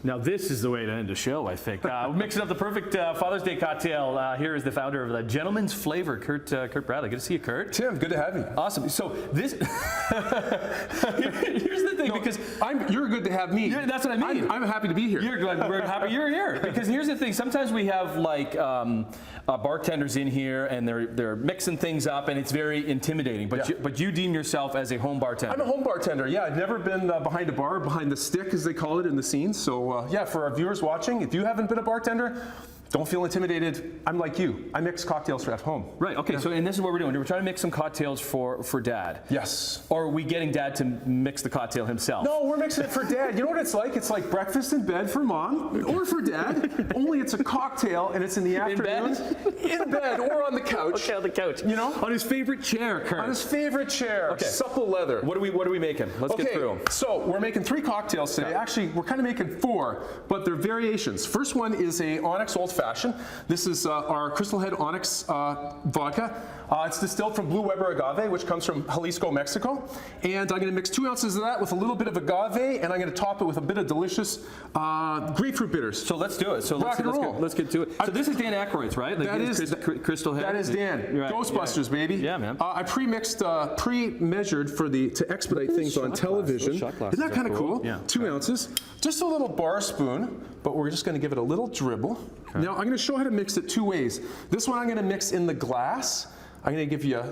Now this is the way to end the show, I think. Mixing up the perfect Father's Day cocktail. Here is the founder of the Gentleman's Flavor, Kurt Bradley. Good to see you, Kurt. Tim, good to have you. Awesome. So this, here's the thing, because you're good to have me. That's what I mean. I'm happy to be here. We're happy you're here, because here's the thing. Sometimes we have like bartenders in here, and they're mixing things up, and it's very intimidating. But you deem yourself as a home bartender. I'm a home bartender. Yeah, I've never been behind a bar, behind the stick, as they call it in the scene. So yeah, for our viewers watching, if you haven't been a bartender, don't feel intimidated. I'm like you. I mix cocktails at home. Right, okay, so and this is what we're doing. We're trying to mix some cocktails for Dad. Yes. Or are we getting Dad to mix the cocktail himself? No, we're mixing it for Dad. You know what it's like? It's like breakfast in bed for Mom or for Dad, only it's a cocktail and it's in the afternoon. In bed or on the couch. Okay, on the couch. You know? On his favorite chair, Kurt. On his favorite chair. Okay. Supple leather. What are we making? Let's get through them. So we're making 3 cocktails today. Actually, we're kind of making 4, but they're variations. First one is a Onyx Old Fashioned. This is our Crystal Head Onyx vodka. It's distilled from Blue Weber agave, which comes from Jalisco, Mexico. And I'm going to mix 2 ounces of that with a little bit of agave, and I'm going to top it with a bit of delicious grapefruit bitters. So let's do it. So let's get to it. So this is Dan Aykroyd's, right? Like that is Crystal Head. That is Dan. Right. Ghostbusters, baby. Yeah, man. I pre-mixed, pre-measured to expedite things on television. Isn't that kind of cool? Yeah. 2 ounces. Just a little bar spoon, but we're just going to give it a little dribble. Okay. Now I'm going to show how to mix it 2 ways. This one I'm going to mix in the glass. I'm going to give you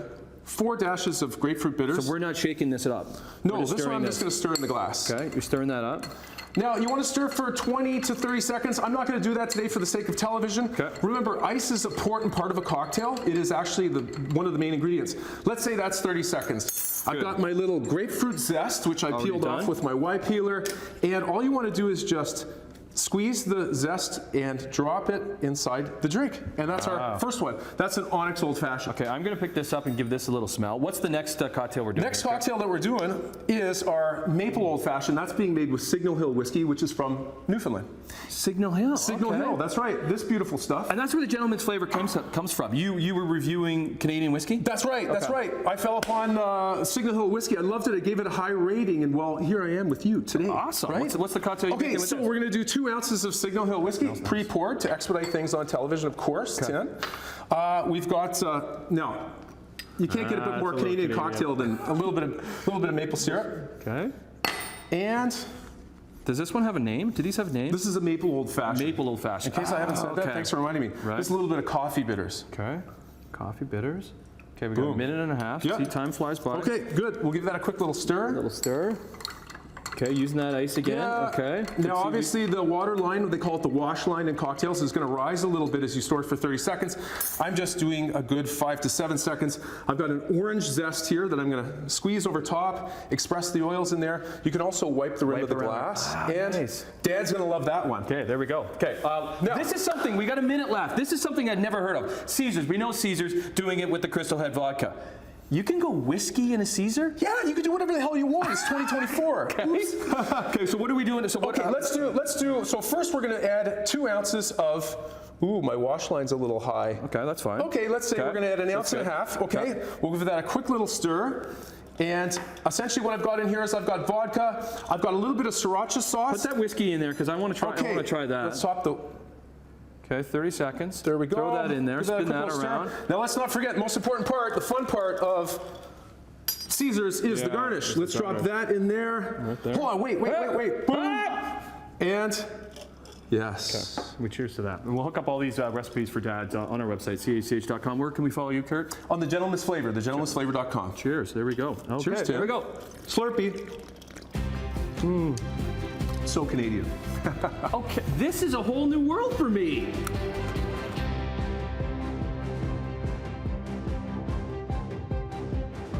4 dashes of grapefruit bitters. So we're not shaking this up? No, this one I'm just going to stir in the glass. Okay, you're stirring that up. Now, you want to stir for 20 to 30 seconds. I'm not going to do that today for the sake of television. Okay. Remember, ice is an important part of a cocktail. It is actually one of the main ingredients. Let's say that's 30 seconds. Good. I've got my little grapefruit zest, which I peeled off with my Y peeler. And all you want to do is just squeeze the zest and drop it inside the drink. And that's our first one. That's an Onyx Old Fashioned. Okay, I'm going to pick this up and give this a little smell. What's the next cocktail we're doing? Next cocktail that we're doing is our Maple Old Fashioned. That's being made with Signal Hill whiskey, which is from Newfoundland. Signal Hill. Signal Hill, that's right. This beautiful stuff. And that's where the Gentleman's Flavor comes from. You were reviewing Canadian whiskey? That's right, that's right. I fell upon Signal Hill whiskey. I loved it. I gave it a high rating, and well, here I am with you today. Awesome. Right? What's the cocktail you're making with so this? we're going to do 2 ounces of Signal Hill whiskey, pre-poured to expedite things on television, of course. Tim. We've got now. You can't get a bit more Canadian cocktail than a little bit of maple syrup. Okay. And does this one have a name? Do these have names? This is a Maple Old Fashioned. Maple Old Fashioned. In case I haven't said that, thanks for reminding me. Right. Just a little bit of coffee bitters. Okay. Coffee bitters. Okay, we got a minute and a half. Yep. See, time flies by. Okay, good. We'll give that a quick little stir. A little stir. Okay, using that ice again. Yeah. Okay. Now, obviously, the water line, they call it the wash line in cocktails, is going to rise a little bit as you store it for 30 seconds. I'm just doing a good 5 to 7 seconds. I've got an orange zest here that I'm going to squeeze over top, express the oils in there. You can also wipe the rim of the glass. And nice. Dad's going to love that one. Okay, there we go. Okay, now, this is something, we got a minute left. This is something I'd never heard of. Caesars, we know Caesars doing it with the Crystal Head vodka. You can go whiskey in a Caesar? Yeah, you can do whatever the hell you want. It's 2024. Okay, so what are we doing? So what, let's do, so first we're going to add 2 ounces of, ooh, my wash line's a little high. Okay, that's fine. Okay, let's say we're going to add an ounce and a half. Okay, we'll give that a quick little stir. And essentially what I've got in here is I've got vodka, I've got a little bit of sriracha sauce. Put that whiskey in there because I want to try, I want to try that. Let's top the... Okay, 30 seconds. There we go. Throw that in there, spin that around. Now let's not forget, the most important part, the fun part of Caesars is the garnish. Let's drop that in there. Right there. Hold on, wait. Boom. And yes. Okay. We cheers to that. And we'll hook up all these recipes for Dad on our website, CACH.com. Where can we follow you, Kurt? On the Gentleman's Flavor, thegentleman'sflavor.com. Cheers. There we go. Okay, cheers, Tim. there we go. Slurpee. So Canadian. Okay, this is a whole new world for me.